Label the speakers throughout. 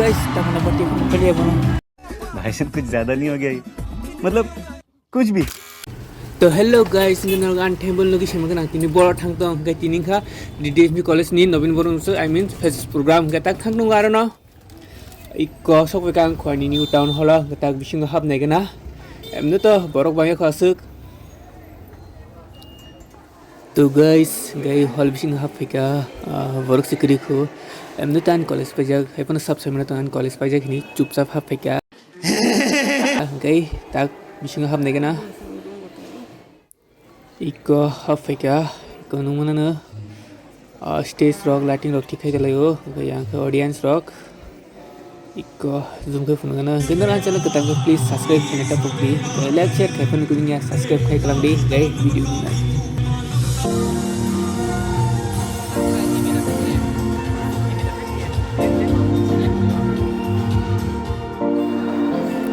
Speaker 1: guys, tangan apa tiap kali ya bang?
Speaker 2: भाई साहब कुछ ज्यादा नहीं हो गया ये? मतलब कुछ भी
Speaker 1: तो hello guys, ini nolgan table lagi sama kan ini bola thang tong kayak ini kah di DSB College ni Nobin Borong so I mean thesis program kata thang nong garo no ikko sok bekang khwa ni new town hall kata bising hab nai kana emno to borok banyak khasuk तो guys gay hall bising hab fika borok sikri ko emno tan college pajak hepon sab semna tan college pajak ni chupchap hab fika gay tak bising hab nai kana ikko hafika ikko numana stage rock lighting rock thikai dalayo yang ke audience rock ikko zoom ke phone gana gendara channel ke tang please subscribe kena ta pukli like share kai phone kuning ya subscribe kai kalam di guys video ni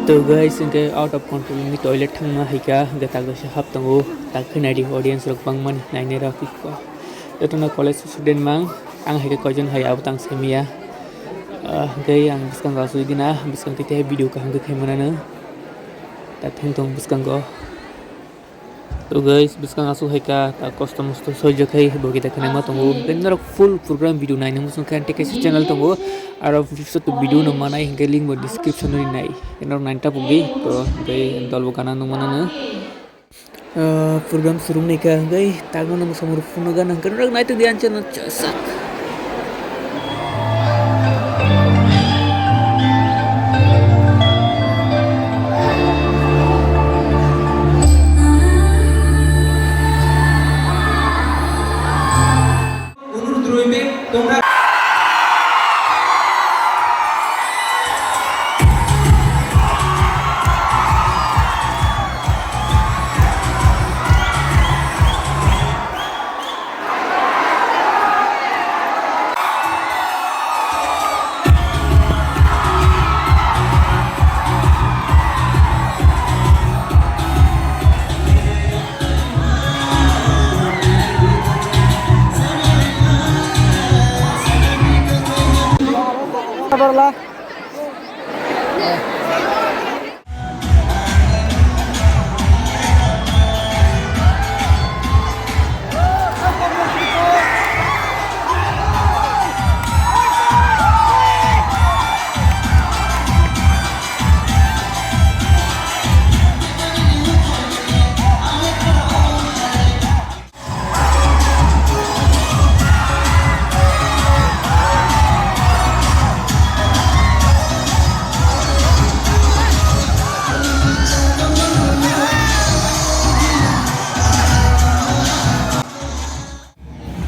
Speaker 1: तो guys इनके out of control ini toilet thangma haika gata gase hap tango tak khnadi audience rok bangman naine rakik ko etona college student mang ang haika kojon hai abtang semia gai ang biskang ga suidina biskang tite video ka hang khai manana ta thang tong biskang go तो guys biskang asu haika ta custom to sojo khai bogi ta khana ma tango bennar full program video nai namusun kan take channel tango aro vishot video no manai hinga link mo description ni nai enor 9 ta pugi to gai dol bokana no manana program surum ni ka gai tago no samur phone ga nang kan rag nai to dian channel chasak lah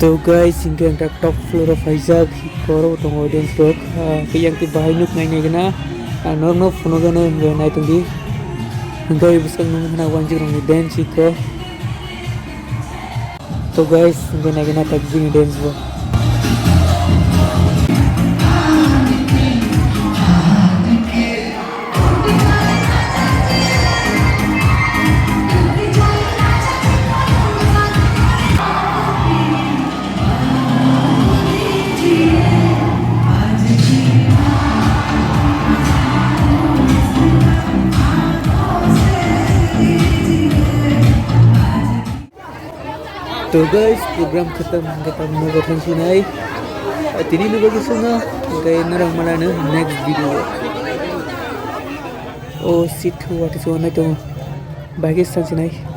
Speaker 1: तो guys hingga yang top floor of Isaac koro tong audience rock yang ti bahay nuk nai gana no puno gana nai tungdi hingga ibuskan nung na wanjir ngi dance ko तो guys hingga nai gana tag jing dance bo तो guys program kata mau datang sini tini nu bagi sunga gay narang malana next video oh sit what is on itu bagi sini